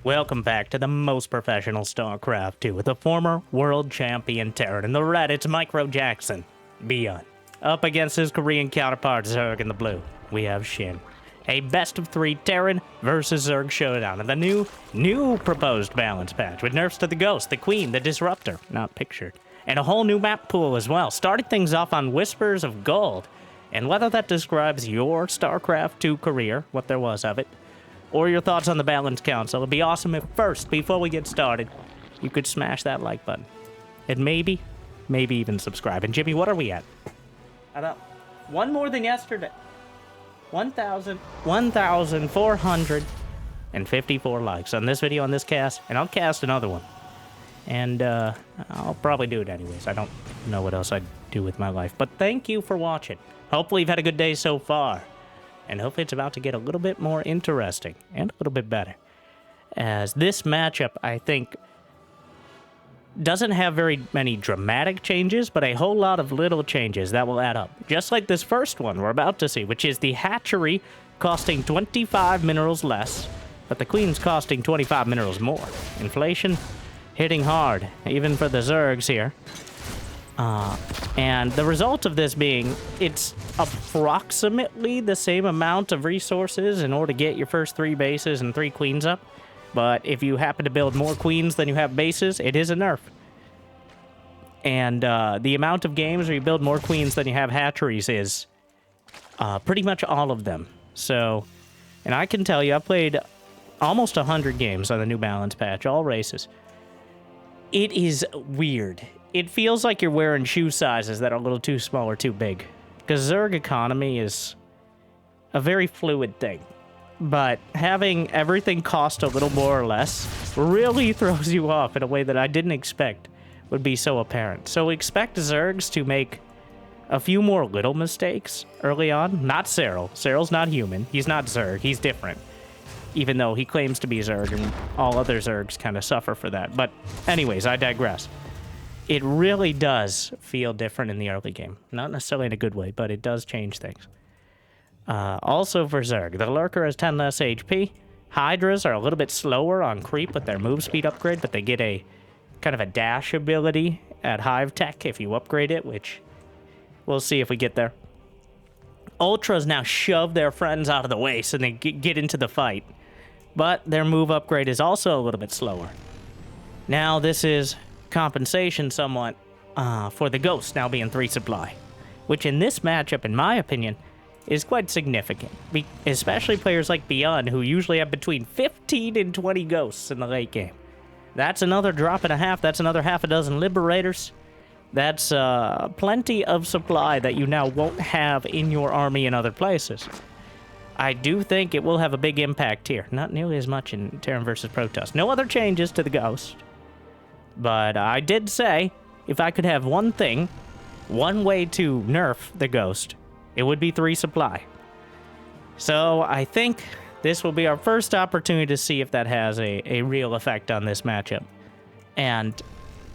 Welcome back to the most professional StarCraft 2 with the former world champion Terran. In the red, it's Micro Jackson, ByuN. Up against his Korean counterpart Zerg in the blue, we have Shin. A best-of-3 Terran versus Zerg showdown in the new proposed balance patch with nerfs to the Ghost, the Queen, the Disruptor, not pictured, and a whole new map pool as well, starting things off on Whispers of Gold. And whether that describes your StarCraft 2 career, what there was of it, or your thoughts on the Balance Council, it'd be awesome if first, before we get started, you could smash that like button. And maybe even subscribe. And Jimmy, what are we at? I don't... One more than yesterday. 1,454 likes on this video, on this cast, and I'll cast another one. And I'll probably do it anyways. I don't know what else I'd do with my life. But thank you for watching. Hopefully you've had a good day so far. And hopefully it's about to get a little bit more interesting and a little bit better. As this matchup, I think, doesn't have very many dramatic changes, but a whole lot of little changes that will add up. Just like this first one we're about to see, which is the hatchery costing 25 minerals less, but the Queen's costing 25 minerals more. Inflation hitting hard, even for the Zergs here. And the result of this being, it's approximately the same amount of resources in order to get your first 3 bases and 3 queens up. But if you happen to build more queens than you have bases, it is a nerf. And the amount of games where you build more queens than you have hatcheries is pretty much all of them. So, and I can tell you, I played almost 100 games on the new balance patch, all races. It is weird. It feels like you're wearing shoe sizes that are a little too small or too big. Because Zerg economy is a very fluid thing. But having everything cost a little more or less really throws you off in a way that I didn't expect would be so apparent. So expect Zergs to make a few more little mistakes early on. Not Cyril. Cyril's not human. He's not Zerg. He's different. Even though he claims to be Zerg and all other Zergs kind of suffer for that. But anyways, I digress. It really does feel different in the early game. Not necessarily in a good way, but it does change things. Also for Zerg, the Lurker has 10 less HP. Hydras are a little bit slower on creep with their move speed upgrade, but they get a kind of a dash ability at Hive Tech if you upgrade it, which we'll see if we get there. Ultras now shove their friends out of the way so they get into the fight, but their move upgrade is also a little bit slower. Now this is compensation somewhat for the Ghost now being 3 supply, which in this matchup, in my opinion, is quite significant, especially players like ByuN, who usually have between 15 and 20 Ghosts in the late game. That's another drop and a half. That's another half a dozen Liberators. That's plenty of supply that you now won't have in your army in other places. I do think it will have a big impact here. Not nearly as much in Terran versus Protoss. No other changes to the Ghost. But I did say, if I could have one thing, one way to nerf the Ghost, it would be 3 supply. So I think this will be our first opportunity to see if that has a real effect on this matchup. And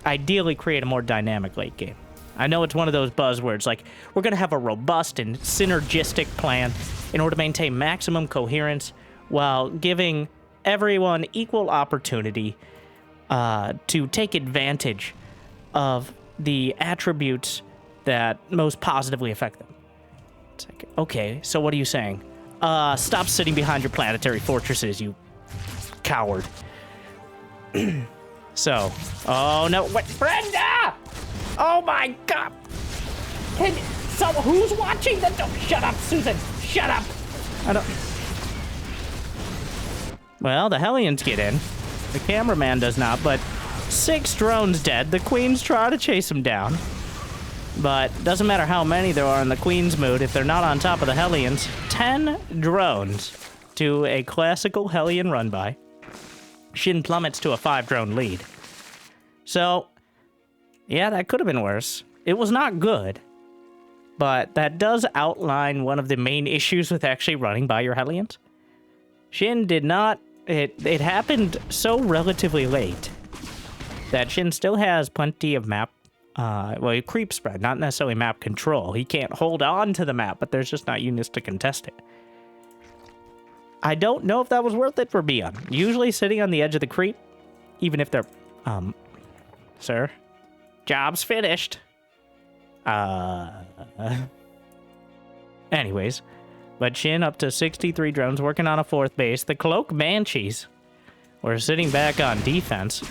ideally create a more dynamic late game. I know it's one of those buzzwords, like, we're going to have a robust and synergistic plan in order to maintain maximum coherence while giving everyone equal opportunity to take advantage of the attributes that most positively affect them. It's like, okay, so what are you saying? Stop sitting behind your planetary fortresses, you coward. So, oh no, what, Brenda! Oh my god! Who's watching the, shut up, Susan, shut up! I don't... Well, the Hellions get in. The cameraman does not, but 6 drones dead. The Queens try to chase him down. But doesn't matter how many there are in the Queen's mood, if they're not on top of the Hellions. 10 drones to a classical Hellion run-by. Shin plummets to a 5-drone lead. So, yeah, that could have been worse. It was not good. But that does outline one of the main issues with actually running by your Hellions. Shin did not... It happened so relatively late that Shin still has plenty of map, well, creep spread, not necessarily map control. He can't hold on to the map, but there's just not units to contest it. I don't know if that was worth it for ByuN. Usually sitting on the edge of the creep, even if they're... Sir? Job's finished. Anyways, but Shin up to 63 drones working on a 4th base. The Cloak Banshees were sitting back on defense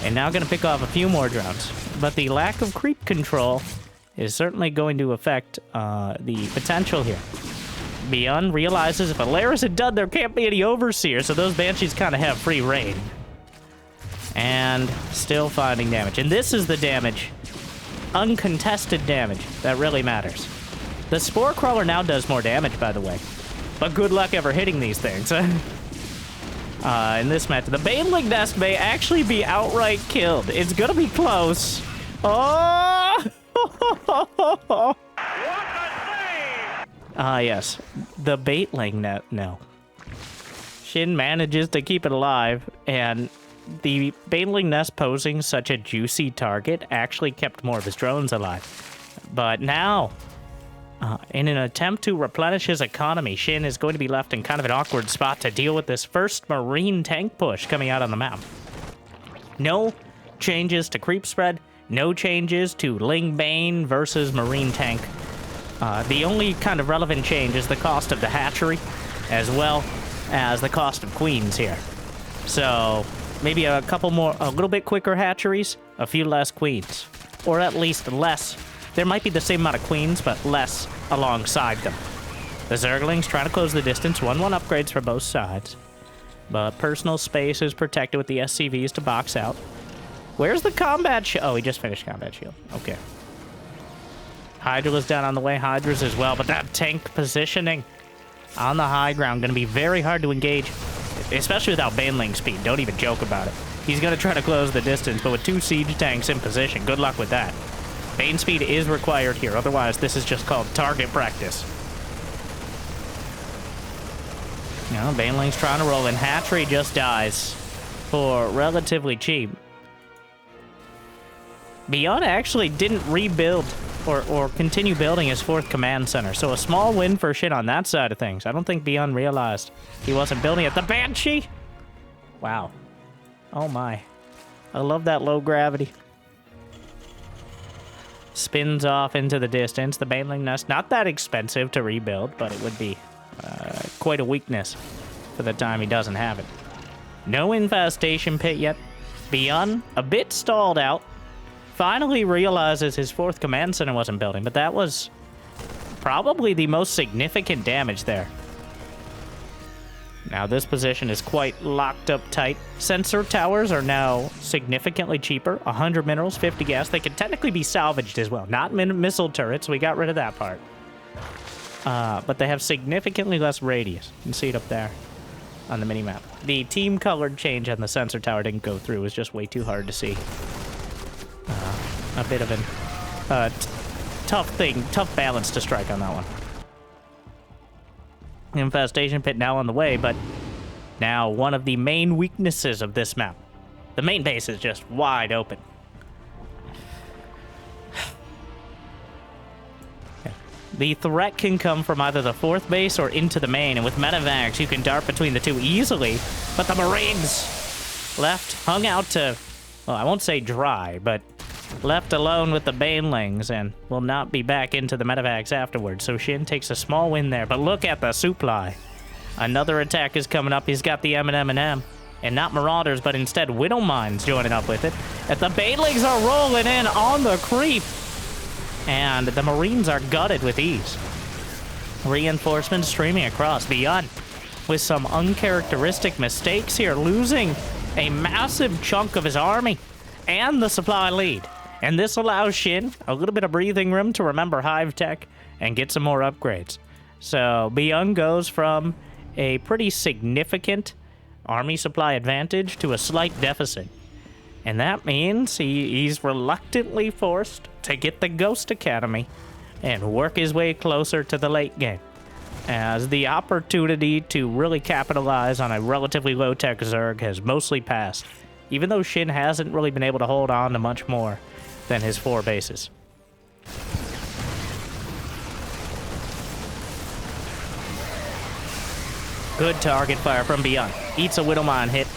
and now going to pick off a few more drones. But the lack of creep control is certainly going to affect the potential here. ByuN realizes if Alaris had done, there can't be any Overseer, so those Banshees kind of have free reign. And still finding damage. And this is the damage, uncontested damage, that really matters. The Spore Crawler now does more damage, by the way. But good luck ever hitting these things. In this match, the Baneling Nest may actually be outright killed. It's gonna be close. Oh! Yes. The Baitling Net. No. Shin manages to keep it alive, and the Baneling Nest posing such a juicy target actually kept more of his drones alive. But now, in an attempt to replenish his economy, Shin is going to be left in kind of an awkward spot to deal with this first Marine tank push coming out on the map. No changes to creep spread, no changes to Ling Bane versus Marine tank. The only kind of relevant change is the cost of the hatchery, as well as the cost of queens here. So maybe a couple more, a little bit quicker hatcheries, a few less queens, or at least less. There might be the same amount of queens, but less alongside them. The Zerglings trying to close the distance, 1-1 upgrades for both sides. But personal space is protected with the SCVs to box out. Where's the combat shield? Oh, he just finished combat shield. Okay. Hydra's down on the way, Hydra's as well, but that tank positioning on the high ground going to be very hard to engage, especially without Baneling speed. Don't even joke about it. He's going to try to close the distance, but with 2 siege tanks in position, good luck with that. Bane speed is required here, otherwise this is just called target practice. You know, Baneling's trying to roll in. Hatchery just dies for relatively cheap. ByuN actually didn't rebuild or continue building his 4th command center, so a small win for Shin on that side of things. I don't think ByuN realized he wasn't building it. The Banshee! Wow. Oh my. I love that low gravity. Spins off into the distance. The Baneling Nest, not that expensive to rebuild, but it would be quite a weakness for the time he doesn't have it. No infestation pit yet. ByuN, a bit stalled out. Finally realizes his 4th command center wasn't building, but that was probably the most significant damage there. Now this position is quite locked up tight. Sensor towers are now significantly cheaper. 100 minerals, 50 gas. They can technically be salvaged as well. Not missile turrets. We got rid of that part. But they have significantly less radius. You can see it up there on the minimap. The team colored change on the sensor tower didn't go through. It was just way too hard to see. A bit of an tough balance to strike on that one. Infestation pit now on the way, but now one of the main weaknesses of this map. The main base is just wide open. The threat can come from either the 4th base or into the main, and with medevacs you can dart between the two easily, but the Marines left, hung out to, well, I won't say dry, but left alone with the Banelings and will not be back into the medevacs afterwards. So Shin takes a small win there, but look at the supply. Another attack is coming up. He's got the M&M, and not Marauders, but instead Widow Mines joining up with it. And the Banelings are rolling in on the creep, and the Marines are gutted with ease. Reinforcements streaming across. ByuN with some uncharacteristic mistakes here, losing a massive chunk of his army and the supply lead. And this allows Shin a little bit of breathing room to remember Hive Tech and get some more upgrades. So ByuN goes from a pretty significant army supply advantage to a slight deficit. And that means he's reluctantly forced to get the Ghost Academy and work his way closer to the late game, as the opportunity to really capitalize on a relatively low-tech Zerg has mostly passed, even though Shin hasn't really been able to hold on to much more than his 4 bases. Good target fire from ByuN. Eats a Widowmine hit.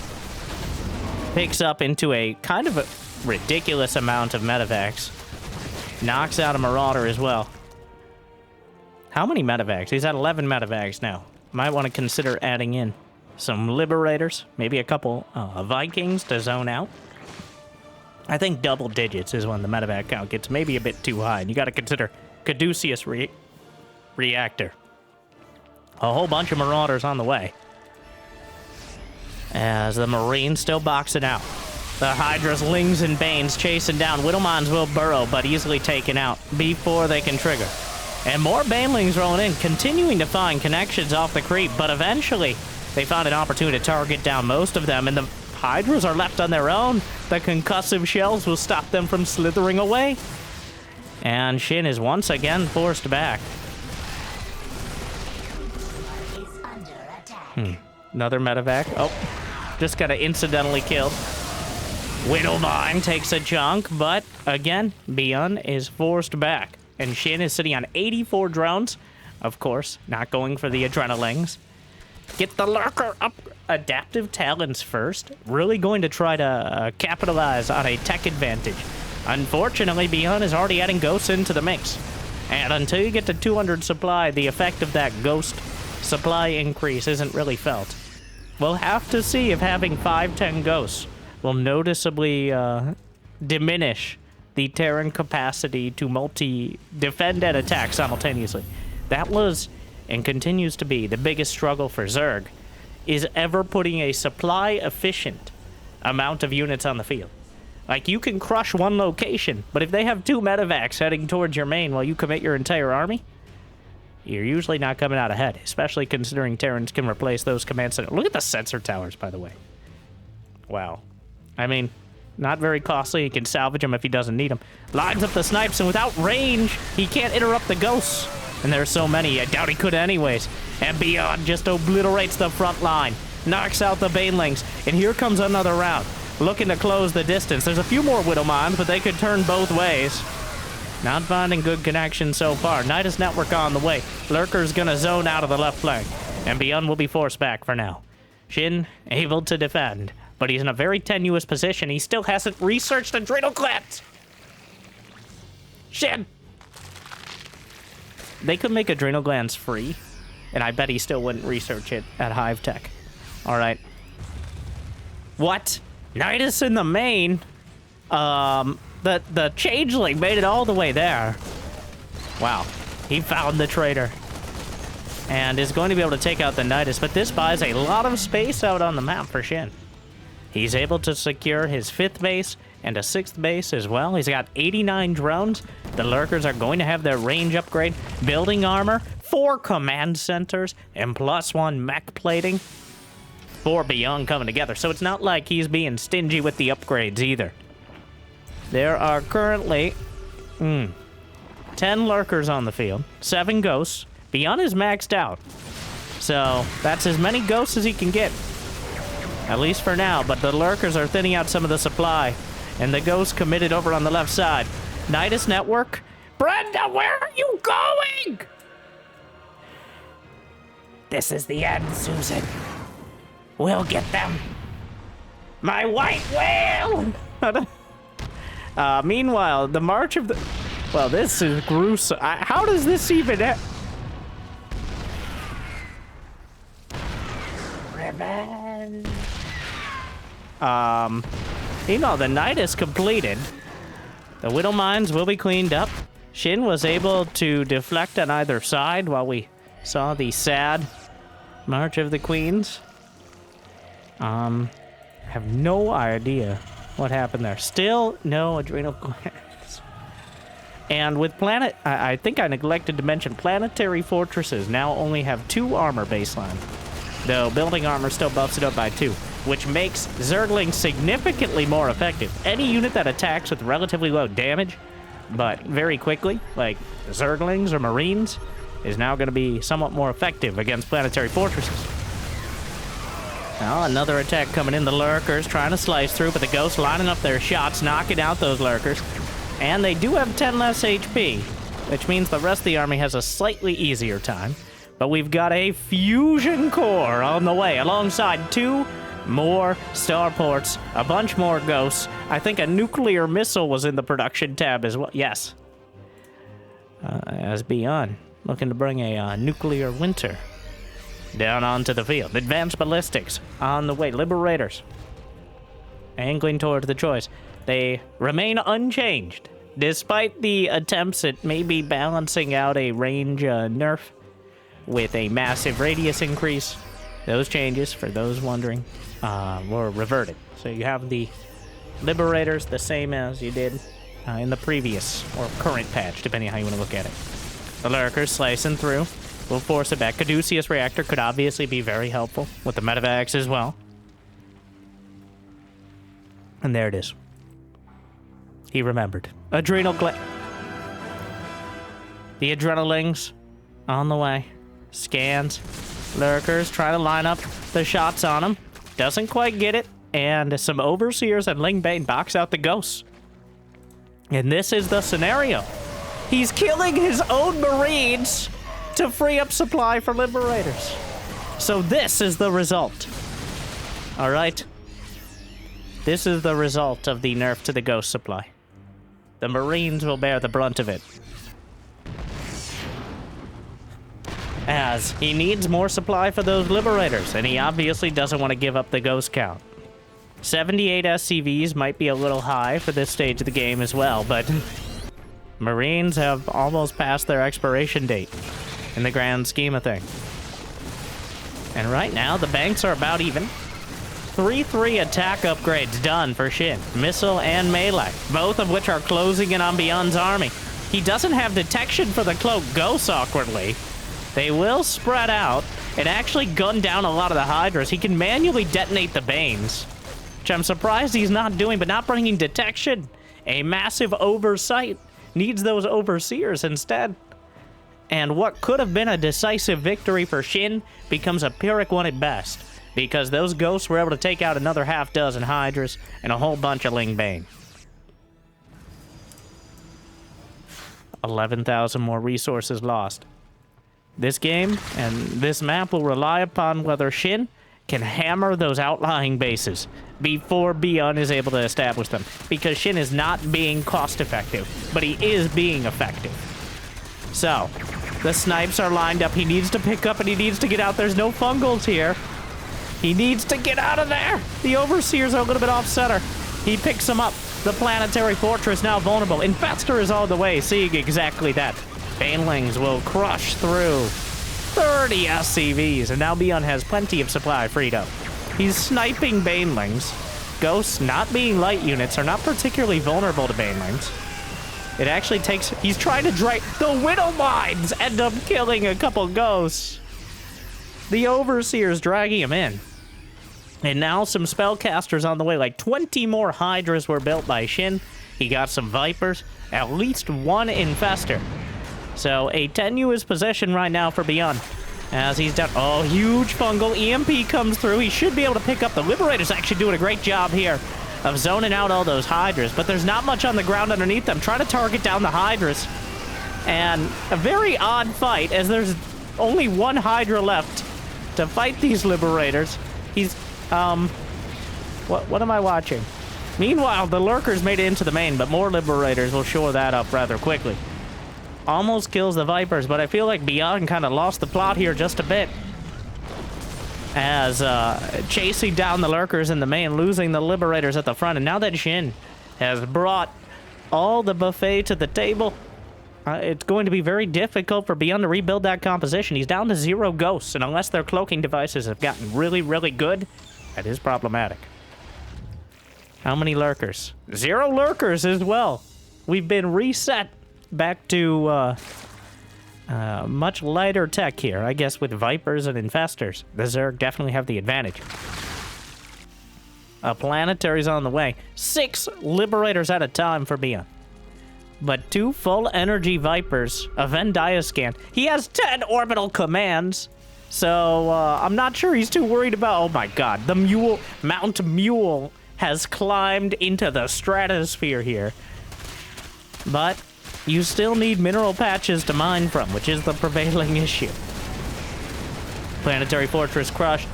Picks up into a kind of a ridiculous amount of medevacs. Knocks out a Marauder as well. How many medevacs? He's at 11 medevacs now. Might want to consider adding in some Liberators. Maybe a couple Vikings to zone out. I think double digits is when the medevac count gets maybe a bit too high. And you got to consider Caduceus Reactor. A whole bunch of Marauders on the way. As the Marines still boxing out. The Hydra's Lings and Banes chasing down. Widowmines will burrow, but easily taken out before they can trigger. And more Banelings rolling in, continuing to find connections off the creep, but eventually they found an opportunity to target down most of them, and the Hydras are left on their own. The concussive shells will stop them from slithering away. And Shin is once again forced back. Another medevac. Oh, just got incidentally killed. Widowmine takes a chunk, but again, ByuN is forced back. And Shin is sitting on 84 drones. Of course, not going for the Adrenalings. Get the Lurker up. Adaptive Talons first. Really going to try to capitalize on a tech advantage. Unfortunately, ByuN is already adding Ghosts into the mix. And until you get to 200 supply, the effect of that Ghost supply increase isn't really felt. We'll have to see if having 5-10 Ghosts will noticeably diminish the Terran capacity to multi-defend and attack simultaneously. That was, and continues to be, the biggest struggle for Zerg, is ever putting a supply-efficient amount of units on the field. Like, you can crush one location, but if they have 2 medevacs heading towards your main while you commit your entire army, you're usually not coming out ahead, especially considering Terrans can replace those command centers. Look at the sensor towers, by the way. Wow. I mean, not very costly. He can salvage them if he doesn't need them. Lines up the snipes, and without range, he can't interrupt the Ghosts. And there's so many, I doubt he could anyways. And ByuN just obliterates the front line. Knocks out the Banelings. And here comes another round. Looking to close the distance. There's a few more Widowmines, but they could turn both ways. Not finding good connection so far. Nidus Network on the way. Lurker's gonna zone out of the left flank. And ByuN will be forced back for now. Shin able to defend. But he's in a very tenuous position. He still hasn't researched Adrenal Glands. Shin! They could make Adrenal Glands free, and I bet he still wouldn't research it at Hive Tech. Alright. What? Nidus in the main? The Changeling made it all the way there. Wow. He found the traitor. And is going to be able to take out the Nidus, but this buys a lot of space out on the map for Shin. He's able to secure his 5th base and a 6th base as well. He's got 89 drones. The Lurkers are going to have their range upgrade, building armor, 4 command centers, and +1 mech plating. 4 ByuN coming together, so it's not like he's being stingy with the upgrades either. There are currently 10 Lurkers on the field, 7 Ghosts. ByuN is maxed out, so that's as many Ghosts as he can get. At least for now, but the Lurkers are thinning out some of the supply. And the Ghost committed over on the left side. Nidus Network? Brenda, where are you going? This is the end, Susan. We'll get them. My white whale! Meanwhile, the March of the... Well, this is gruesome. How does this even... Revenge. You know, the night is completed. The Widowmines will be cleaned up. Shin was able to deflect on either side while we saw the sad March of the Queens. Have no idea what happened there. Still no adrenal glands. And with planet, I think I neglected to mention, planetary fortresses now only have 2 armor baseline. Though building armor still buffs it up by 2, which makes Zerglings significantly more effective. Any unit that attacks with relatively low damage, but very quickly, like Zerglings or Marines, is now going to be somewhat more effective against planetary fortresses. Now, another attack coming in. The Lurkers trying to slice through, but the Ghosts lining up their shots, knocking out those Lurkers. And they do have 10 less HP, which means the rest of the army has a slightly easier time. But we've got a fusion core on the way, alongside 2 more starports, a bunch more ghosts. I think a nuclear missile was in the production tab as well. Yes. As ByuN, looking to bring a nuclear winter down onto the field. Advanced ballistics on the way. Liberators angling toward the choice. They remain unchanged, despite the attempts at maybe balancing out a range nerf with a massive radius increase. Those changes, for those wondering, were reverted. So you have the Liberators the same as you did in the previous or current patch, depending on how you want to look at it. The Lurkers slicing through will force it back. Caduceus Reactor could obviously be very helpful with the Medivacs as well. And there it is. He remembered. Adrenal gland. The Adrenalings on the way. Scans. Lurkers try to line up the shots on him. Doesn't quite get it. And some Overseers and Lingbane box out the ghosts. And this is the scenario. He's killing his own Marines to free up supply for Liberators. So this is the result. All right. This is the result of the nerf to the ghost supply. The Marines will bear the brunt of it. As he needs more supply for those Liberators, and he obviously doesn't want to give up the ghost count. 78 SCVs might be a little high for this stage of the game as well, but Marines have almost passed their expiration date in the grand scheme of things. And right now, the banks are about even. 3-3 attack upgrades done for Shin. Missile and melee, both of which are closing in on ByuN's army. He doesn't have detection for the cloak ghosts, awkwardly. They will spread out and actually gun down a lot of the Hydras. He can manually detonate the Banes, which I'm surprised he's not doing, but not bringing detection. A massive oversight. Needs those Overseers instead. And what could have been a decisive victory for Shin becomes a Pyrrhic one at best, because those ghosts were able to take out another half dozen Hydras and a whole bunch of Lingbane. 11,000 more resources lost. This game and this map will rely upon whether Shin can hammer those outlying bases before ByuN is able to establish them, because Shin is not being cost-effective, but he is being effective. So, the snipes are lined up. He needs to pick up and he needs to get out. There's no fungals here. He needs to get out of there. The Overseers are a little bit off-center. He picks them up. The Planetary Fortress now vulnerable. Infestor is all the way, seeing exactly that. Banelings will crush through 30 SCVs, and now ByuN has plenty of supply freed up. He's sniping Banelings. Ghosts, not being light units, are not particularly vulnerable to Banelings. It actually takes... He's trying to drag... The Widow Mines end up killing a couple ghosts. The Overseer's dragging him in. And now some spellcasters on the way. Like 20 more Hydras were built by Shin. He got some Vipers. At least one Infestor. So a tenuous possession right now for ByuN. As he's down... Oh, huge fungal. EMP comes through. He should be able to pick up. The Liberator's actually doing a great job here of zoning out all those Hydras. But there's not much on the ground underneath them. Trying to target down the Hydras. And a very odd fight, as there's only one Hydra left to fight these Liberators. He's... What am I watching? Meanwhile, the Lurkers made it into the main, but more Liberators will shore that up rather quickly. Almost kills the Vipers, but I feel like ByuN kind of lost the plot here just a bit. As chasing down the Lurkers in the main, losing the Liberators at the front. And now that Shin has brought all the buffet to the table, it's going to be very difficult for ByuN to rebuild that composition. He's down to 0 ghosts, and unless their cloaking devices have gotten really, really good, that is problematic. How many Lurkers? 0 Lurkers as well. We've been reset back to much lighter tech here, I guess, with Vipers and Infestors. The Zerg definitely have the advantage. A Planetary's on the way. 6 Liberators at a time for ByuN. But 2 full energy Vipers, a Venn Diascan. He has 10 orbital commands. So, I'm not sure he's too worried about... Oh my god, the Mule... Mount Mule has climbed into the stratosphere here. But you still need mineral patches to mine from, which is the prevailing issue. Planetary Fortress crushed.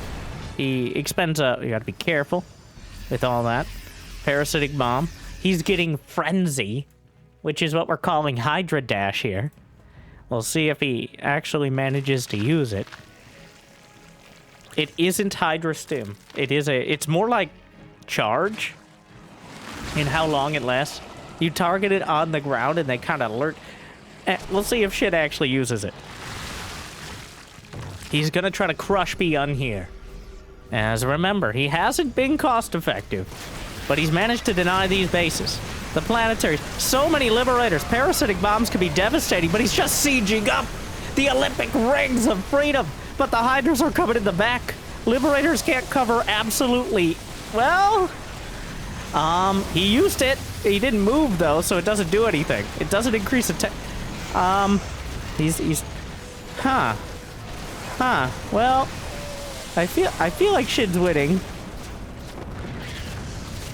He expends a... You gotta be careful with all that. Parasitic Bomb. He's getting Frenzy, which is what we're calling Hydra Dash here. We'll see if he actually manages to use it. It isn't Hydra Stim. It's more like Charge in how long it lasts. You target it on the ground and they kind of alert. We'll see if Shin actually uses it. He's gonna try to crush ByuN here. As remember, he hasn't been cost effective, but he's managed to deny these bases. The planetary, so many liberators. Parasitic bombs can be devastating, but he's just sieging up the Olympic rings of freedom. But the Hydras are coming in the back. Liberators can't cover absolutely. Well, he used it. He didn't move though, so it doesn't do anything. It doesn't increase attack. Well, I feel like Shin's winning.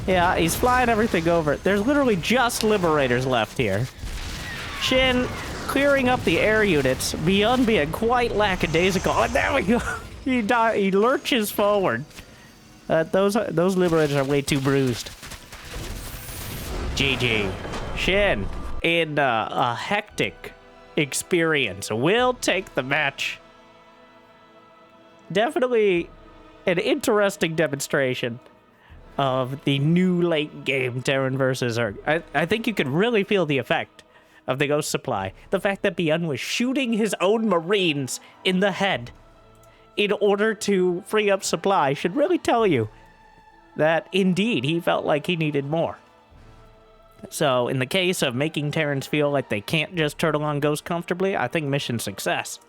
Yeah, he's flying everything over. There's literally just liberators left here. Shin clearing up the air units. ByuN being quite lackadaisical. Oh, there we go. He lurches forward. Those liberators are way too bruised. GG. Shin, in a hectic experience, will take the match. Definitely an interesting demonstration of the new late game Terran versus Zerg. I think you could really feel the effect of the Ghost Supply. The fact that ByuN was shooting his own Marines in the head in order to free up supply should really tell you that indeed he felt like he needed more. So in the case of making Terrans feel like they can't just turtle on Ghost comfortably, I think mission success.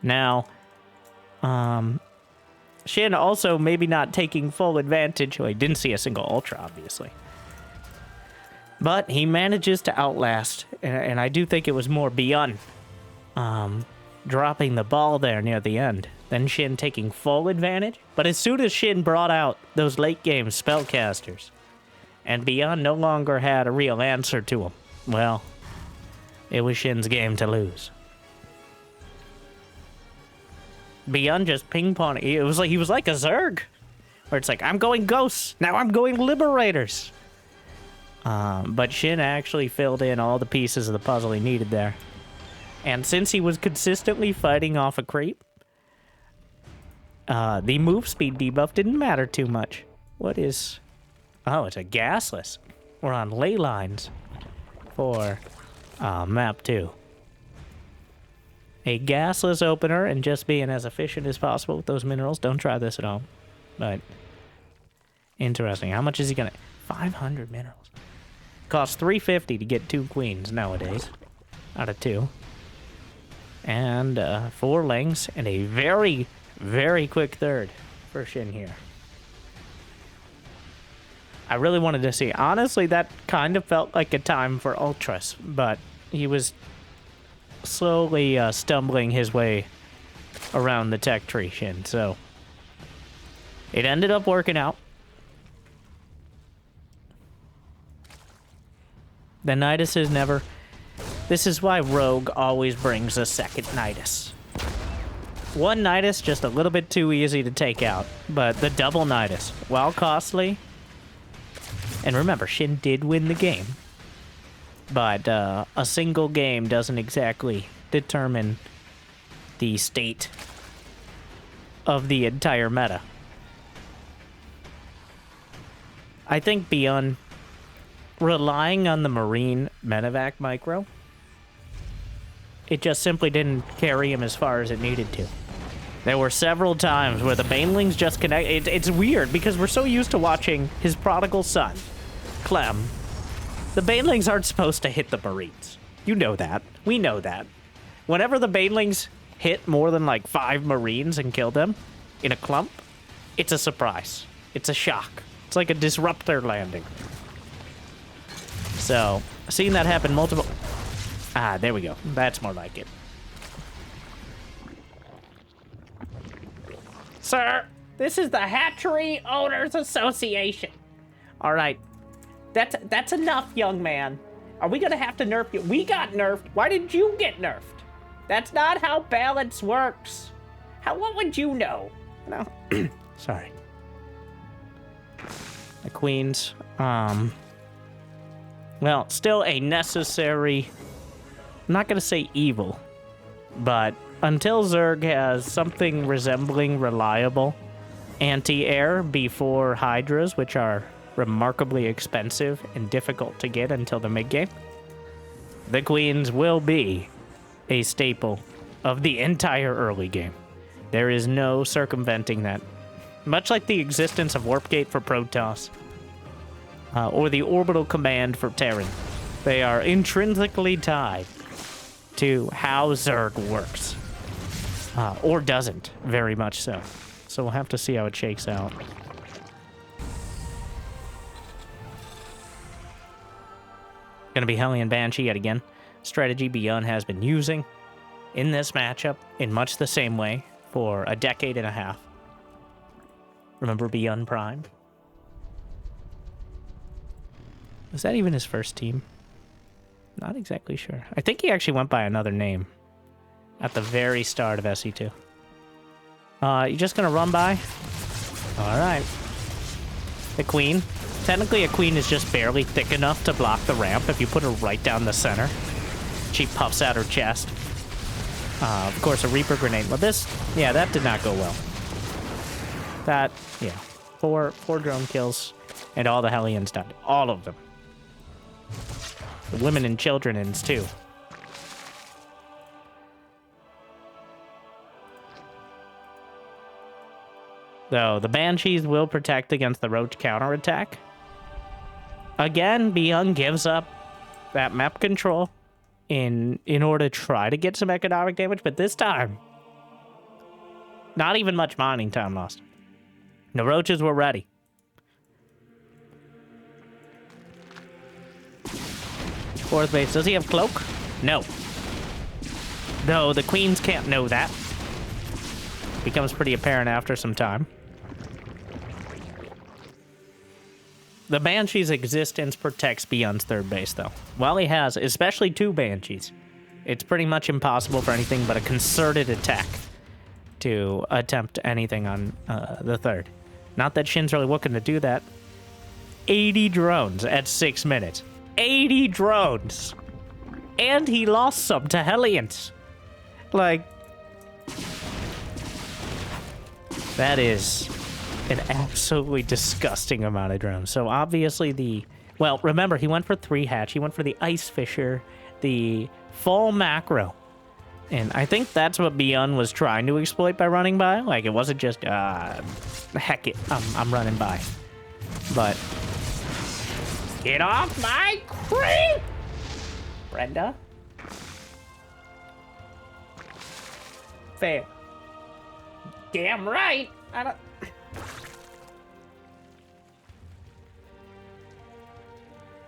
Now, Shin also maybe not taking full advantage. Well, he didn't see a single Ultra, obviously. But he manages to outlast, and I do think it was more ByuN dropping the ball there near the end than Shin taking full advantage. But as soon as Shin brought out those late-game spellcasters, and ByuN no longer had a real answer to him, well, it was Shin's game to lose. ByuN just ping-pong. It was like he was like a Zerg, where it's like, I'm going Ghosts, now I'm going Liberators. But Shin actually filled in all the pieces of the puzzle he needed there. And since he was consistently fighting off a creep, the move speed debuff didn't matter too much. What is... Oh, it's a gasless. We're on ley lines for map 2. A gasless opener and just being as efficient as possible with those minerals. Don't try this at home. But interesting. How much is he gonna... 500 minerals. Costs 350 to get 2 queens nowadays. Out of 2. And 4 lings and a very, very quick third for Shin here. I really wanted to see. Honestly, that kind of felt like a time for Ultras, but he was slowly stumbling his way around the tech tree, Shin, so it ended up working out. The Nidus is never... This is why Rogue always brings a second Nidus. One Nidus, just a little bit too easy to take out, but the double Nidus, while costly... And remember, Shin did win the game. But a single game doesn't exactly determine the state of the entire meta. I think ByuN relying on the Marine Medevac micro, it just simply didn't carry him as far as it needed to. There were several times where the Banelings just connect. It's weird because we're so used to watching his prodigal son, Clem. The Banelings aren't supposed to hit the Marines. You know that. We know that. Whenever the Banelings hit more than like 5 Marines and kill them in a clump, it's a surprise. It's a shock. It's like a disruptor landing. So, seeing that happen multiple... Ah, there we go. That's more like it. Sir, this is the Hatchery Owners Association. All right. That's enough, young man. Are we gonna have to nerf you? We got nerfed. Why did you get nerfed? That's not how balance works. What would you know? No. Sorry. The queens. Well, still a necessary... I'm not going to say evil, but until Zerg has something resembling reliable anti-air before Hydras, which are remarkably expensive and difficult to get until the mid-game, the queens will be a staple of the entire early game. There is no circumventing that. Much like the existence of Warp Gate for Protoss, or the Orbital Command for Terran, they are intrinsically tied to how Zerg works. Or doesn't, very much so. So we'll have to see how it shakes out. Gonna be Hellion Banshee yet again. Strategy ByuN has been using in this matchup in much the same way for a decade and a half. Remember ByuN Prime? Was that even his first team? Not exactly sure. I think he actually went by another name at the very start of SE2. You just gonna run by? All right. The queen. Technically, a queen is just barely thick enough to block the ramp if you put her right down the center. She puffs out her chest. Of course, a Reaper grenade. Well, this, yeah, that did not go well. That, yeah. Four drone kills, and all the Hellions died. All of them. The women and children ins, too. Though, the Banshees will protect against the Roach counterattack. Again, ByuN gives up that map control in order to try to get some economic damage, but this time, not even much mining time lost. The Roaches were ready. Fourth base, does he have cloak? No. Though the queens can't know that. Becomes pretty apparent after some time. The Banshee's existence protects ByuN's third base, though. While he has, especially two Banshees, it's pretty much impossible for anything but a concerted attack to attempt anything on the third. Not that Shin's really looking to do that. 80 drones at 6 minutes. 80 drones! And he lost some to Hellions. Like... that is an absolutely disgusting amount of drones. So obviously the... well, remember, he went for 3 hatch. He went for the Ice Fisher, the full macro. And I think that's what ByuN was trying to exploit by running by. Like, it wasn't just, heck it, I'm running by. But... get off my creep! Brenda? Fair. Damn right! I don't...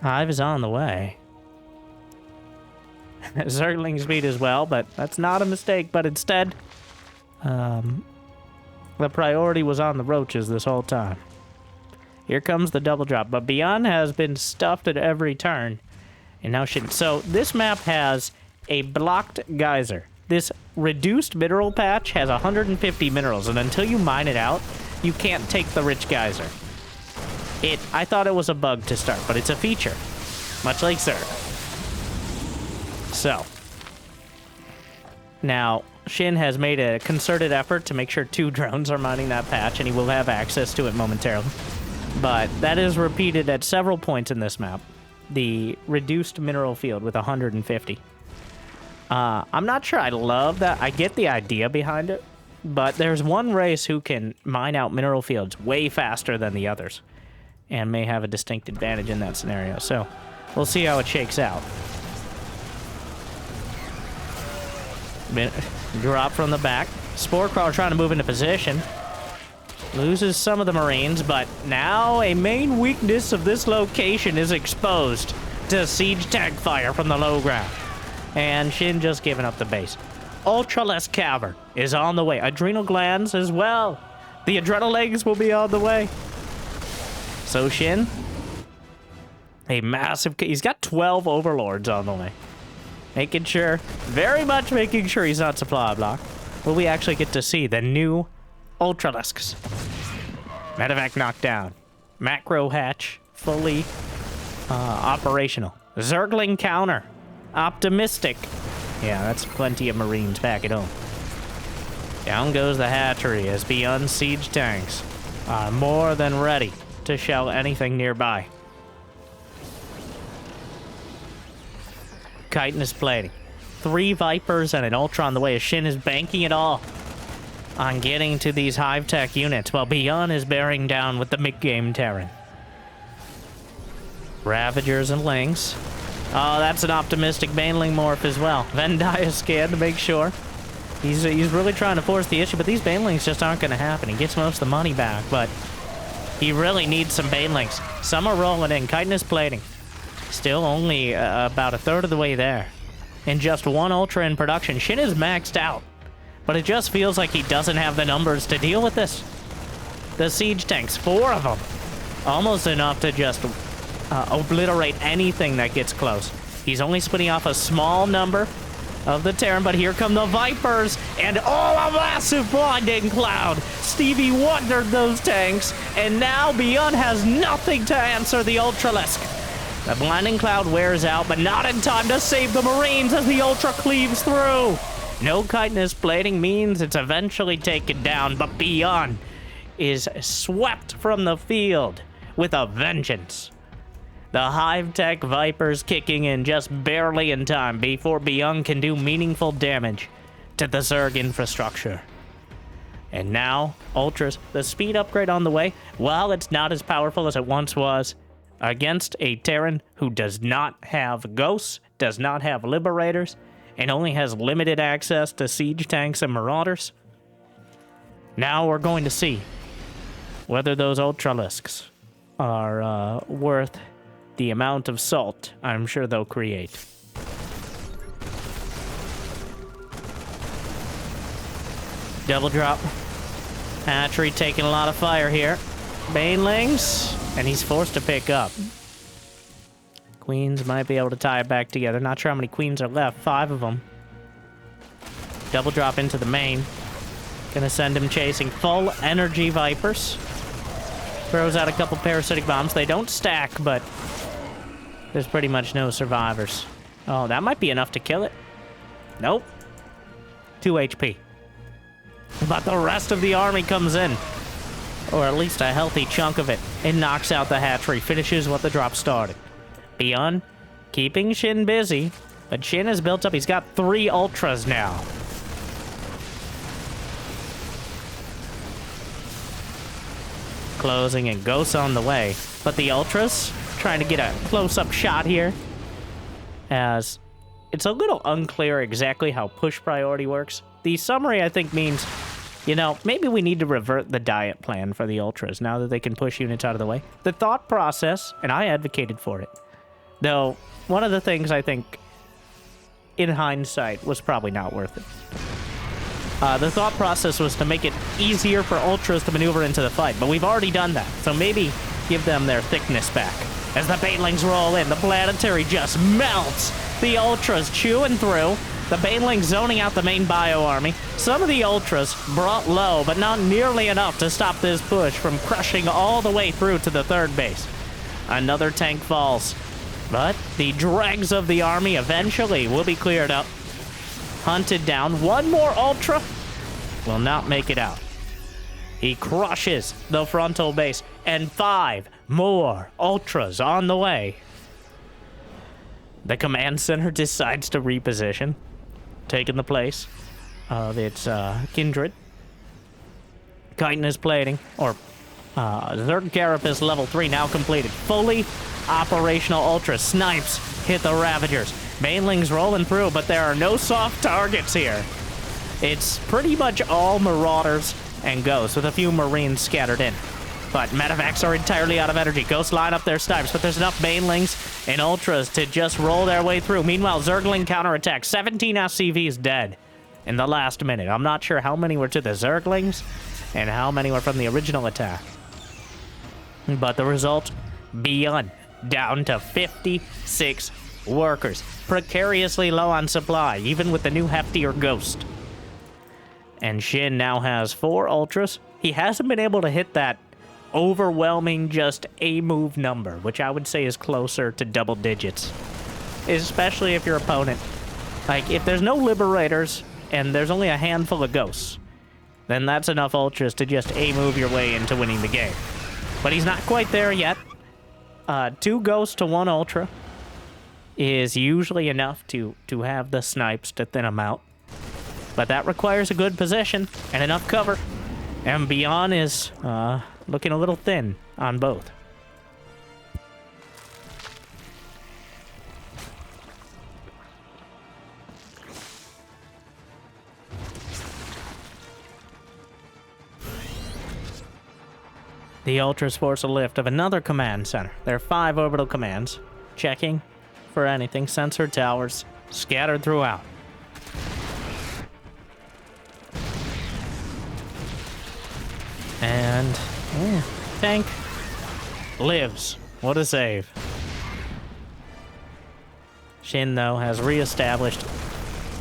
Hive is on the way. Zergling speed as well, but that's not a mistake. But instead, the priority was on the Roaches this whole time. Here comes the double drop, but ByuN has been stuffed at every turn, and now Shin. So this map has a blocked geyser. This reduced mineral patch has 150 minerals, and until you mine it out, you can't take the rich geyser. I thought it was a bug to start, but it's a feature, much like Zerg. So, now, Shin has made a concerted effort to make sure 2 drones are mining that patch, and he will have access to it momentarily. But that is repeated at several points in this map. The reduced mineral field with 150. I'm not sure I love that. I get the idea behind it, but there's one race who can mine out mineral fields way faster than the others, and may have a distinct advantage in that scenario. So, we'll see how it shakes out. Drop from the back. Spore Crawler trying to move into position. Loses some of the Marines, but now a main weakness of this location is exposed to siege tank fire from the low ground. And Shin just giving up the base. Ultraless Cavern is on the way. Adrenal glands as well. The adrenal legs will be on the way. So Shin, a massive... he's got 12 overlords on the way. Making sure, very much making sure he's not supply block. will we actually get to see the new Ultralisks? Medevac knocked down. Macro hatch fully operational. Zergling counter. Optimistic. Yeah, that's plenty of Marines back at home. Down goes the hatchery as ByuN siege tanks are more than ready to shell anything nearby. Chitin is plating. 3 Vipers and an Ultra on the way as Shin is banking it all on getting to these hive tech units while ByuN is bearing down with the mid-game Terran. Ravagers and Lings. Oh, that's an optimistic Baneling morph as well. Vendai is scared to make sure. He's really trying to force the issue, but these Banelings just aren't going to happen. He gets most of the money back, but he really needs some Banelings. Some are rolling in. Chitin is plating. Still only about a third of the way there. And just 1 Ultra in production. Shin is maxed out, but it just feels like he doesn't have the numbers to deal with this. The siege tanks, 4 of them. Almost enough to just obliterate anything that gets close. He's only splitting off a small number of the Terran, but here come the Vipers, and a massive blinding cloud. Stevie wondered those tanks, and now ByuN has nothing to answer the Ultralisk. The blinding cloud wears out, but not in time to save the Marines as the Ultra cleaves through. No chitinous plating means it's eventually taken down, but ByuN is swept from the field with a vengeance. The Hive Tech Vipers kicking in just barely in time before ByuN can do meaningful damage to the Zerg infrastructure. And now, Ultras, the speed upgrade on the way, while it's not as powerful as it once was, against a Terran who does not have Ghosts, does not have Liberators, and only has limited access to siege tanks and Marauders. Now we're going to see whether those Ultralisks are worth the amount of salt I'm sure they'll create. Double drop. Hatchery taking a lot of fire here. Banelings, and he's forced to pick up. Queens might be able to tie it back together. Not sure how many queens are left. 5 of them. Double drop into the main. Gonna send him chasing full energy Vipers. Throws out a couple parasitic bombs. They don't stack, but there's pretty much no survivors. Oh, that might be enough to kill it. Nope. 2 HP. But the rest of the army comes in. Or at least a healthy chunk of it. It knocks out the hatchery. Finishes what the drop started. ByuN keeping Shin busy. But Shin has built up. He's got 3 Ultras now. Closing and Ghosts on the way. But the Ultras trying to get a close-up shot here, as it's a little unclear exactly how push priority works. The summary, I think, means, you know, maybe we need to revert the diet plan for the Ultras now that they can push units out of the way. The thought process, and I advocated for it, though one of the things I think, in hindsight, was probably not worth it. The thought process was to make it easier for Ultras to maneuver into the fight, but we've already done that, so maybe give them their thickness back. As the Banelings roll in, the planetary just melts. The Ultras chewing through. The Banelings zoning out the main bio army. Some of the Ultras brought low, but not nearly enough to stop this push from crushing all the way through to the 3rd base. Another tank falls. But the dregs of the army eventually will be cleared up. Hunted down. 1 more Ultra will not make it out. He crushes the frontal base, and 5 more Ultras on the way. The command center decides to reposition, taking the place of its kindred. Chitin is plating, or Zerg Carapace level 3 now completed. Fully operational Ultra snipes hit the Ravagers. Banelings rolling through, but there are no soft targets here. It's pretty much all Marauders and Ghosts, with a few Marines scattered in. But Medevacs are entirely out of energy. Ghosts line up their snipes, but there's enough Banelings and Ultras to just roll their way through. Meanwhile, Zergling counterattack. 17 SCVs dead in the last minute. I'm not sure how many were to the Zerglings and how many were from the original attack. But the result, ByuN down to 56 workers. Precariously low on supply, even with the new heftier Ghost. And Shin now has 4 Ultras. He hasn't been able to hit that overwhelming just a move number, which I would say is closer to double digits. Especially if your opponent... Like, if there's no Liberators and there's only a handful of Ghosts, then that's enough Ultras to just A-move your way into winning the game. But he's not quite there yet. 2 Ghosts to 1 Ultra is usually enough to have the snipes to thin him out. But that requires a good position and enough cover. And ByuN is looking a little thin on both. The Ultras force a lift of another command center. There are 5 orbital commands. Checking for anything. Sensor towers scattered throughout. And tank lives. What a save. Shin, though, has reestablished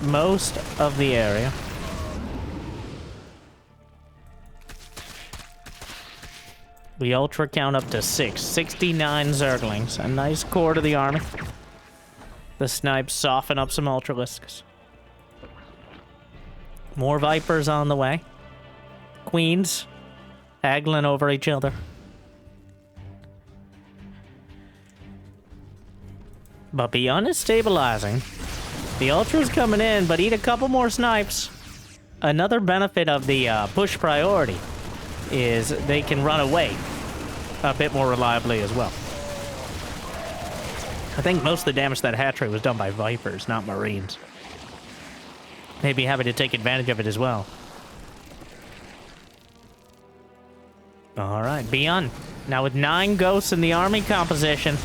most of the area. The Ultra count up to 6. 69 Zerglings. A nice core to the army. The snipes soften up some Ultralisks. More Vipers on the way. Queens haggling over each other. But ByuN is stabilizing. The Ultra's coming in, but eat a couple more snipes. Another benefit of the push priority is they can run away a bit more reliably as well. I think most of the damage to that hatchery was done by Vipers, not Marines. They'd be happy to take advantage of it as well. Alright, ByuN. Now with 9 Ghosts in the army composition.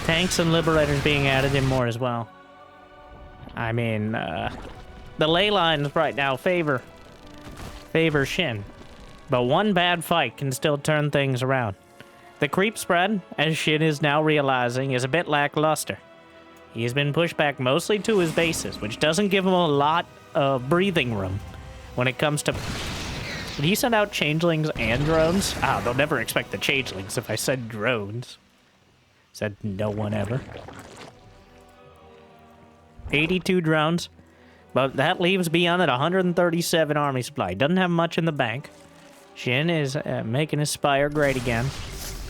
Tanks and Liberators being added in more as well. I mean, the ley lines right now favor Shin. But one bad fight can still turn things around. The creep spread, as Shin is now realizing, is a bit lackluster. He has been pushed back mostly to his bases, which doesn't give him a lot of breathing room when it comes to... Did he send out changelings and drones? Ah, they'll never expect the changelings if I said drones. Said no one ever. 82 drones. But that leaves ByuN at 137 army supply. Doesn't have much in the bank. Shin is making his spire great again.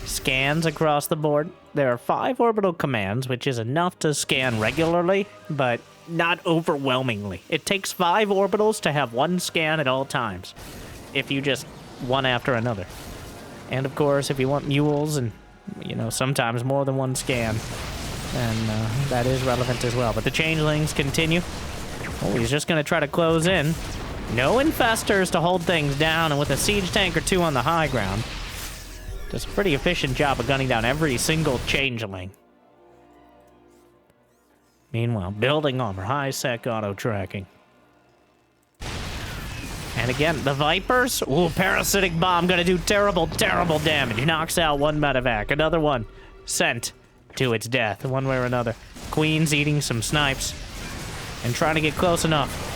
Scans across the board. There are 5 orbital commands, which is enough to scan regularly, but not overwhelmingly. It takes 5 orbitals to have 1 scan at all times, if you just one after another. And of course, if you want mules and, you know, sometimes more than 1 scan, then that is relevant as well. But the changelings continue. Oh, he's just going to try to close in. No infestors to hold things down, and with a siege tank or 2 on the high ground, does a pretty efficient job of gunning down every single changeling. Meanwhile, building armor, high-sec auto-tracking. And again, the Vipers. Ooh, parasitic bomb gonna do terrible, terrible damage. Knocks out 1 medevac. Another one sent to its death, one way or another. Queen's eating some snipes and trying to get close enough.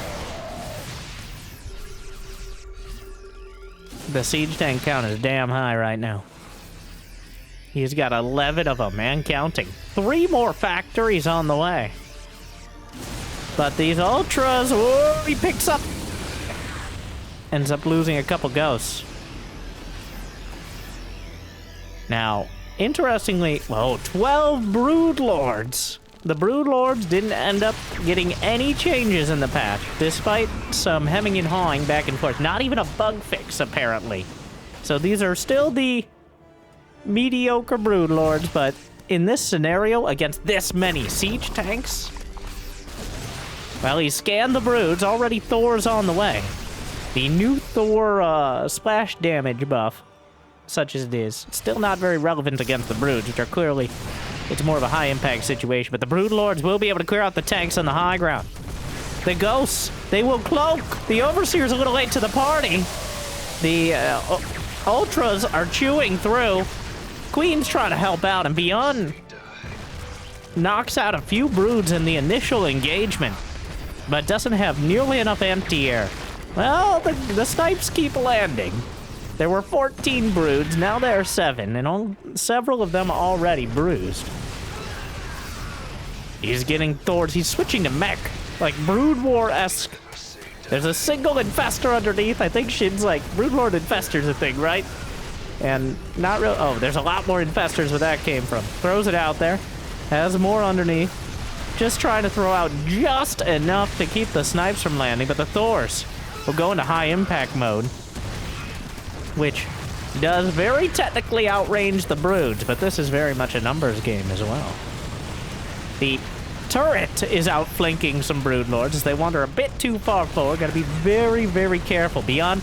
The siege tank count is damn high right now. He's got 11 of them, and counting. 3 more factories on the way. But these Ultras, whoa, he picks up. Ends up losing a couple ghosts. Now, interestingly, whoa, 12 Broodlords. The Broodlords didn't end up getting any changes in the patch, despite some hemming and hawing back and forth. Not even a bug fix, apparently. So these are still the mediocre Broodlords, but in this scenario, against this many siege tanks, well, he scanned the Broods. Already Thor's on the way. The new Thor splash damage buff, such as it is, still not very relevant against the Broods, which are clearly... It's more of a high-impact situation, but the Broodlords will be able to clear out the tanks on the high ground. The ghosts, they will cloak. The Overseer's a little late to the party. The Ultras are chewing through. Queen's trying to help out, and ByuN knocks out a few broods in the initial engagement, but doesn't have nearly enough anti-air. Well, the snipes keep landing. There were 14 broods, now there are 7, and several of them already bruised. He's getting Thors. He's switching to mech, like Brood War-esque. There's a single infestor underneath. I think Shin's like, Brood Lord infestor's a thing, right? And not real. Oh, there's a lot more infestors where that came from. Throws it out there. Has more underneath. Just trying to throw out just enough to keep the snipes from landing, but the Thors will go into high impact mode, which does very technically outrange the broods, but this is very much a numbers game as well. The turret is outflanking some brood lords as they wander a bit too far forward. Gotta be very, very careful. ByuN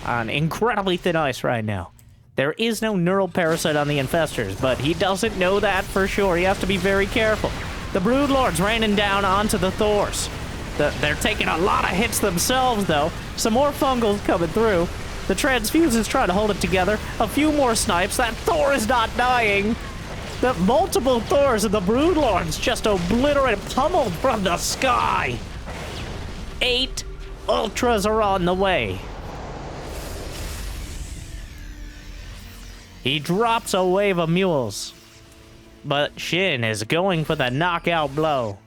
on incredibly thin ice right now. There is no neural parasite on the infestors, but he doesn't know that for sure. He has to be very careful. The brood lords raining down onto the Thors. They're taking a lot of hits themselves, though. Some more fungals coming through. The transfuse is trying to hold it together. A few more snipes. That Thor is not dying. The multiple Thors and the brood lords just obliterated, pummeled from the sky. 8 Ultras are on the way. He drops a wave of mules, but Shin is going for the knockout blow.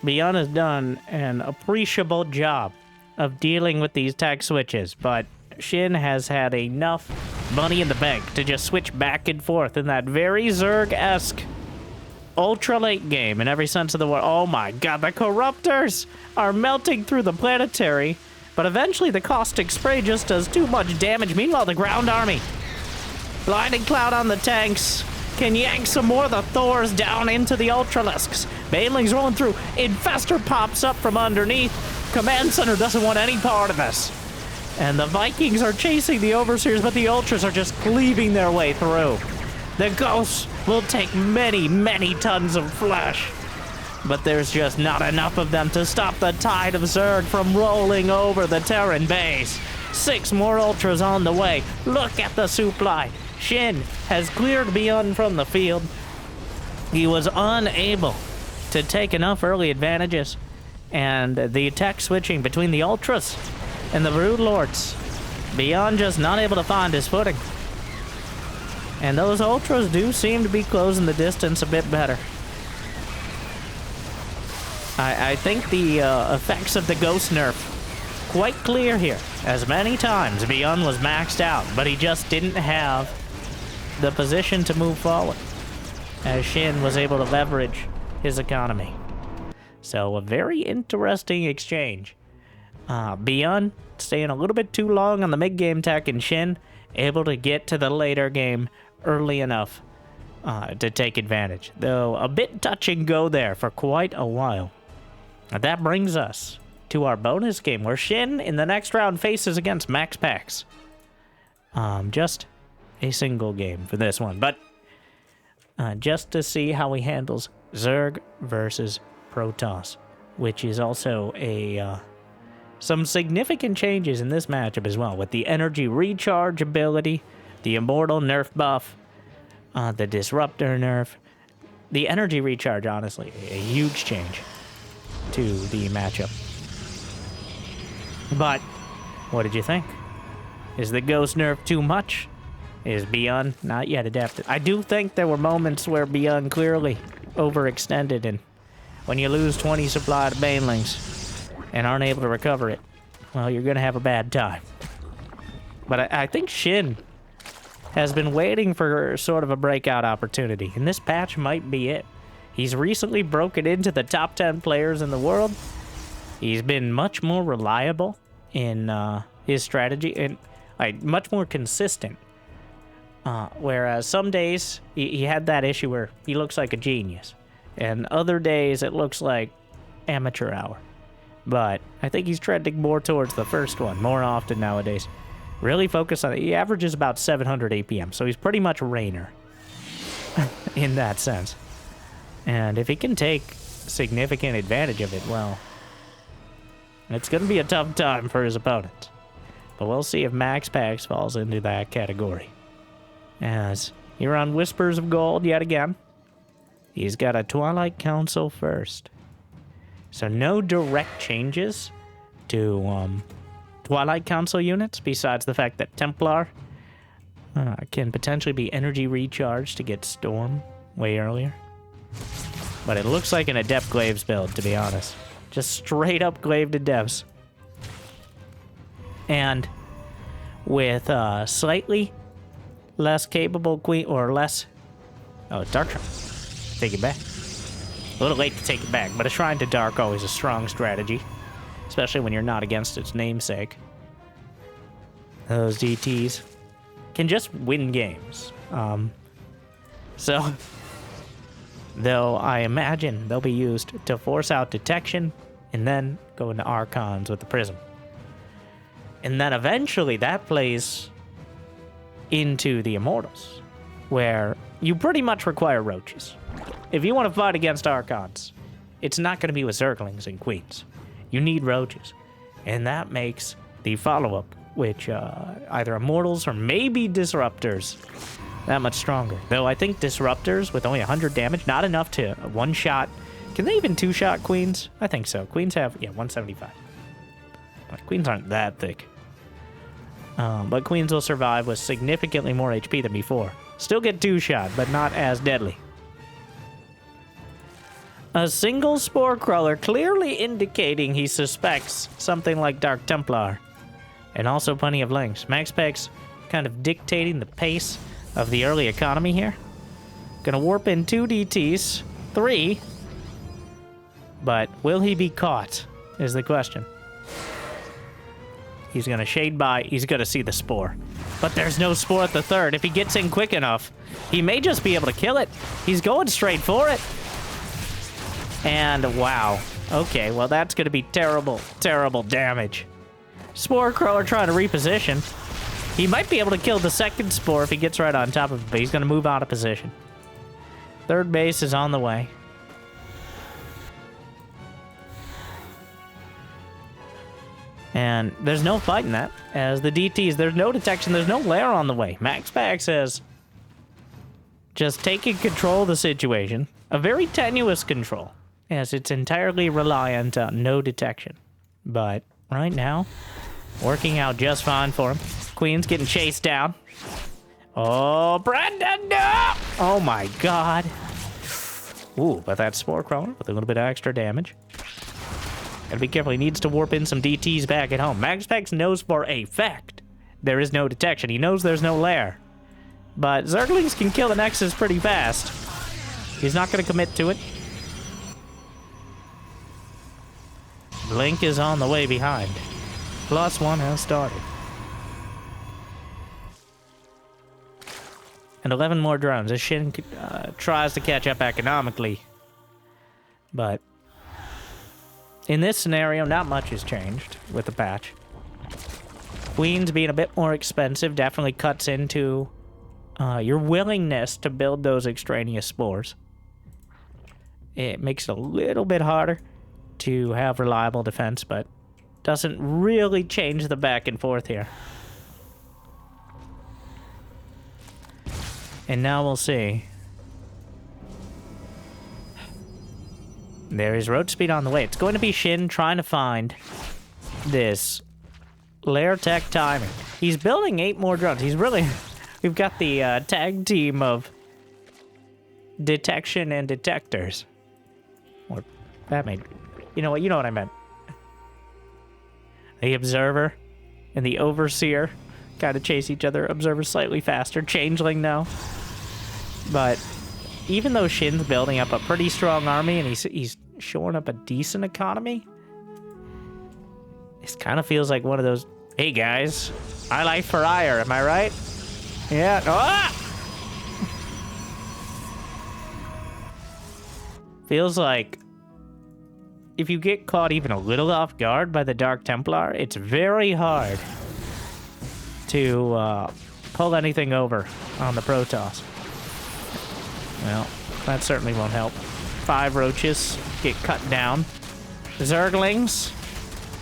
ByuN has done an appreciable job of dealing with these tech switches, but Shin has had enough money in the bank to just switch back and forth in that very Zerg-esque ultra late game in every sense of the word. Oh my god, the Corruptors are melting through the planetary, but eventually the caustic spray just does too much damage. Meanwhile, the ground army, blinding cloud on the tanks, can yank some more of the Thors down into the Ultralisks. Baneling's rolling through. Infestor pops up from underneath. Command Center doesn't want any part of this. And the Vikings are chasing the Overseers, but the Ultras are just cleaving their way through. The Ghosts will take many, many tons of flesh, but there's just not enough of them to stop the tide of Zerg from rolling over the Terran base. 6 more Ultras on the way. Look at the supply. Shin has cleared ByuN from the field. He was unable to take enough early advantages, and the attack switching between the Ultras and the Brood Lords. ByuN just not able to find his footing. And those Ultras do seem to be closing the distance a bit better. I think the effects of the Ghost nerf quite clear here. As many times ByuN was maxed out, but he just didn't have the position to move forward, as Shin was able to leverage his economy. So a very interesting exchange. ByuN staying a little bit too long on the mid-game tech, and Shin able to get to the later game early enough to take advantage. Though a bit touch and go there for quite a while. And that brings us to our bonus game, where Shin in the next round faces against MaxPax. Just a single game for this one, but just to see how he handles Zerg versus Protoss, which is also a some significant changes in this matchup as well, with the energy recharge ability, the immortal nerf buff, the disruptor nerf. The energy recharge, honestly, a huge change to the matchup. But what did you think? Is the ghost nerf too much? Is ByuN not yet adapted? I do think there were moments where ByuN clearly overextended, and when you lose 20 supply to Banelings and aren't able to recover it, well, you're gonna have a bad time. But I think Shin has been waiting for sort of a breakout opportunity, and this patch might be it. He's recently broken into the top 10 players in the world. He's been much more reliable in his strategy, and much more consistent. Whereas some days he had that issue where he looks like a genius, and other days it looks like amateur hour. But I think he's trending more towards the first one more often nowadays. Really focus on it. He averages about 700 APM, so he's pretty much Raynor in that sense. And if he can take significant advantage of it, well, it's going to be a tough time for his opponent. But we'll see if MaxPax falls into that category. As here on Whispers of Gold yet again, he's got a Twilight Council first. So no direct changes to Twilight Council units, besides the fact that Templar can potentially be energy recharged to get Storm way earlier. But it looks like an Adept Glaives build, to be honest. Just straight up Glaive to Devs. And with slightly less capable queen, or less... Oh, Dark Shrine. Take it back. A little late to take it back, but a Shrine to Dark always a strong strategy. Especially when you're not against its namesake. Those DTs can just win games. So, though I imagine they'll be used to force out detection and then go into Archons with the Prism. And then eventually that plays into the Immortals, where you pretty much require Roaches. If you want to fight against Archons, it's not going to be with Zerglings and Queens. You need Roaches. And that makes the follow-up, which either Immortals or maybe Disruptors, that much stronger. Though I think Disruptors with only 100 damage, not enough to one-shot. Can they even two-shot Queens? I think so. Queens have, 175. Queens aren't that thick. But Queens will survive with significantly more HP than before. Still get two-shot, but not as deadly. A single Spore Crawler clearly indicating he suspects something like Dark Templar. And also plenty of links. MaxPax kind of dictating the pace of the early economy here. Gonna warp in 2 DTs. 3. But will he be caught, is the question. He's gonna shade by. He's gonna see the Spore. But there's no Spore at the 3rd. If he gets in quick enough, he may just be able to kill it. He's going straight for it. And wow. Okay, well that's gonna be terrible, terrible damage. Spore Crawler trying to reposition. He might be able to kill the 2nd Spore if he gets right on top of it, but he's gonna move out of position. 3rd base is on the way. And there's no fighting that, as the DTs, there's no detection, there's no lair on the way. MaxPax says, just taking control of the situation. A very tenuous control, as it's entirely reliant on no detection. But right now, working out just fine for him. Queen's getting chased down. Oh, Brandon, no! Oh my god. Ooh, but that Spore Crawler with a little bit of extra damage. Gotta be careful, he needs to warp in some DTs back at home. MaxPax knows for a fact there is no detection. He knows there's no lair. But Zerglings can kill the Nexus pretty fast. He's not gonna commit to it. Blink is on the way behind. +1 has started. And 11 more drones as Shin tries to catch up economically. But in this scenario, not much has changed with the patch. Queens being a bit more expensive definitely cuts into your willingness to build those extraneous spores. It makes it a little bit harder to have reliable defense, but doesn't really change the back and forth here. And now we'll see. There is road speed on the way. It's going to be Shin trying to find this lair tech timing. He's building 8 more drones. He's really... We've got the tag team of detection and detectors. Or that made... You know what I meant. The Observer and the Overseer kind of chase each other. Observer slightly faster. Changeling now. But even though Shin's building up a pretty strong army and he's shoring up a decent economy, this kind of feels like one of those, hey guys, I like for ire, am I right? Yeah. Ah! Feels like if you get caught even a little off guard by the Dark Templar, it's very hard to pull anything over on the Protoss. Well, that certainly won't help. 5 roaches get cut down. Zerglings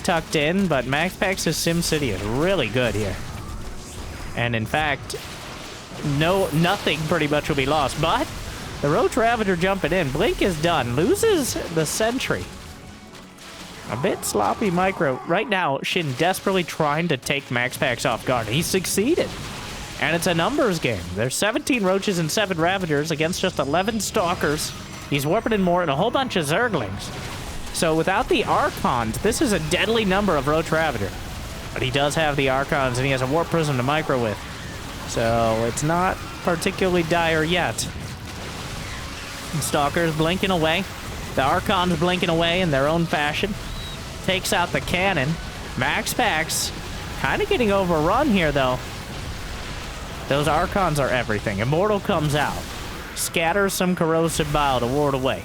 tucked in, but MaxPax's SimCity is really good here. And in fact, nothing pretty much will be lost, but the Roach Ravager jumping in. Blink is done. Loses the Sentry. A bit sloppy micro. Right now, Shin desperately trying to take MaxPax off guard. He succeeded. And it's a numbers game. There's 17 Roaches and 7 Ravagers against just 11 Stalkers. He's warping in more and a whole bunch of Zerglings. So without the Archons, this is a deadly number of Roach Ravager. But he does have the Archons, and he has a Warp Prism to micro with. So it's not particularly dire yet. Stalkers blinking away. The Archons blinking away in their own fashion. Takes out the cannon. MaxPax kind of getting overrun here, though. Those Archons are everything. Immortal comes out. Scatters some corrosive bile to ward away.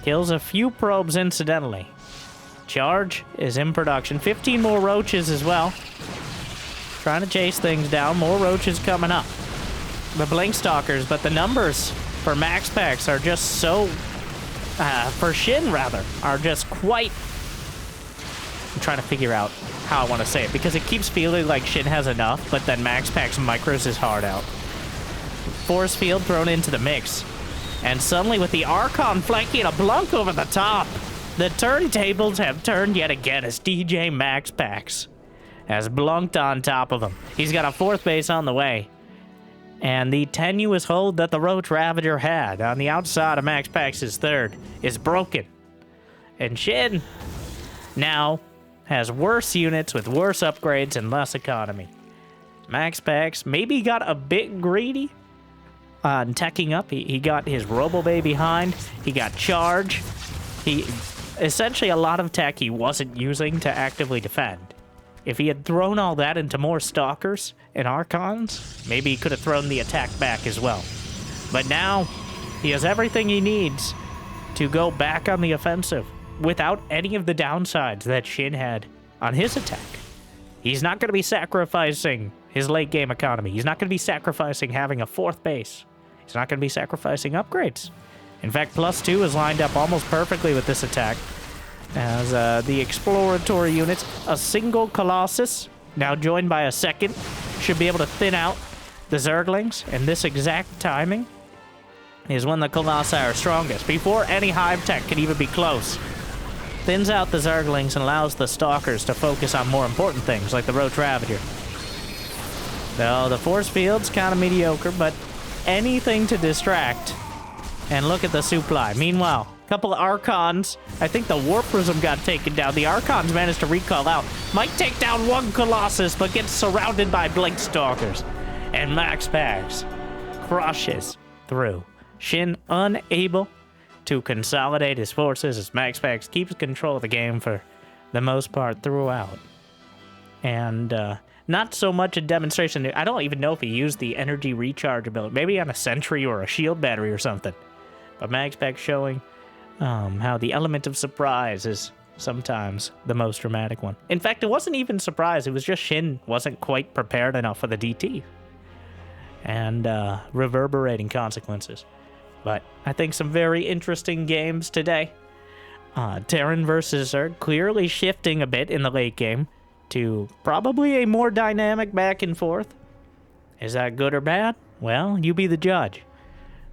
Kills a few probes incidentally. Charge is in production. 15 more roaches as well. Trying to chase things down. More roaches coming up. The Blink Stalkers, but the numbers for MaxPax are just so... for Shin, rather, are just quite... I'm trying to figure out how I want to say it, because it keeps feeling like Shin has enough, but then MaxPax micros his heart out. Force Field thrown into the mix. And suddenly, with the Archon flanking a Blunk over the top, the turntables have turned yet again as DJ MaxPax has blunked on top of him. He's got a 4th base on the way. And the tenuous hold that the Roach Ravager had on the outside of MaxPax's 3rd is broken. And Shin now has worse units with worse upgrades and less economy. MaxPax maybe got a bit greedy on teching up. He got his Robo-Bay behind. He got Charge. He essentially a lot of tech he wasn't using to actively defend. If he had thrown all that into more Stalkers and Archons, maybe he could have thrown the attack back as well. But now, he has everything he needs to go back on the offensive without any of the downsides that Shin had on his attack. He's not going to be sacrificing his late game economy. He's not going to be sacrificing having a 4th base. He's not going to be sacrificing upgrades. In fact, +2 is lined up almost perfectly with this attack. As the exploratory units, a single Colossus, now joined by a 2nd, should be able to thin out the Zerglings. And this exact timing is when the Colossi are strongest, before any Hive tech can even be close. Thins out the Zerglings and allows the Stalkers to focus on more important things, like the Roach Ravager. Though the Force Field's kind of mediocre, but anything to distract. And look at the supply. Meanwhile, a couple of Archons. I think the Warp Prism got taken down. The Archons managed to recall out. Might take down one Colossus, but gets surrounded by Blink Stalkers. And MaxPax crushes through. Shin unable to consolidate his forces as MaxPax keeps control of the game for the most part throughout. And not so much a demonstration. I don't even know if he used the energy recharge ability. Maybe on a Sentry or a shield battery or something. But MaxPax showing how the element of surprise is sometimes the most dramatic one. In fact, it wasn't even surprise. It was just Shin wasn't quite prepared enough for the DT. And reverberating consequences. But I think some very interesting games today. Terran versus Zerg clearly shifting a bit in the late game to probably a more dynamic back and forth. Is that good or bad? Well, you be the judge.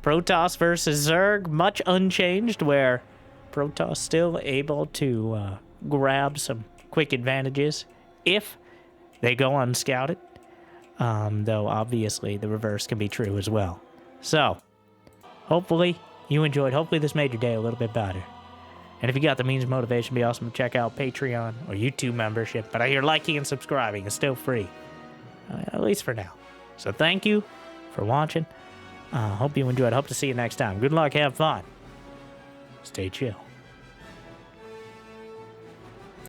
Protoss versus Zerg, much unchanged, where Protoss still able to grab some quick advantages if they go unscouted. Though obviously the reverse can be true as well. So, hopefully you enjoyed. Hopefully this made your day a little bit better. And if you got the means of motivation, it'd be awesome to check out Patreon or YouTube membership. But I hear liking and subscribing is still free, at least for now. So thank you for watching. Hope you enjoyed. Hope to see you next time. Good luck. Have fun. Stay chill.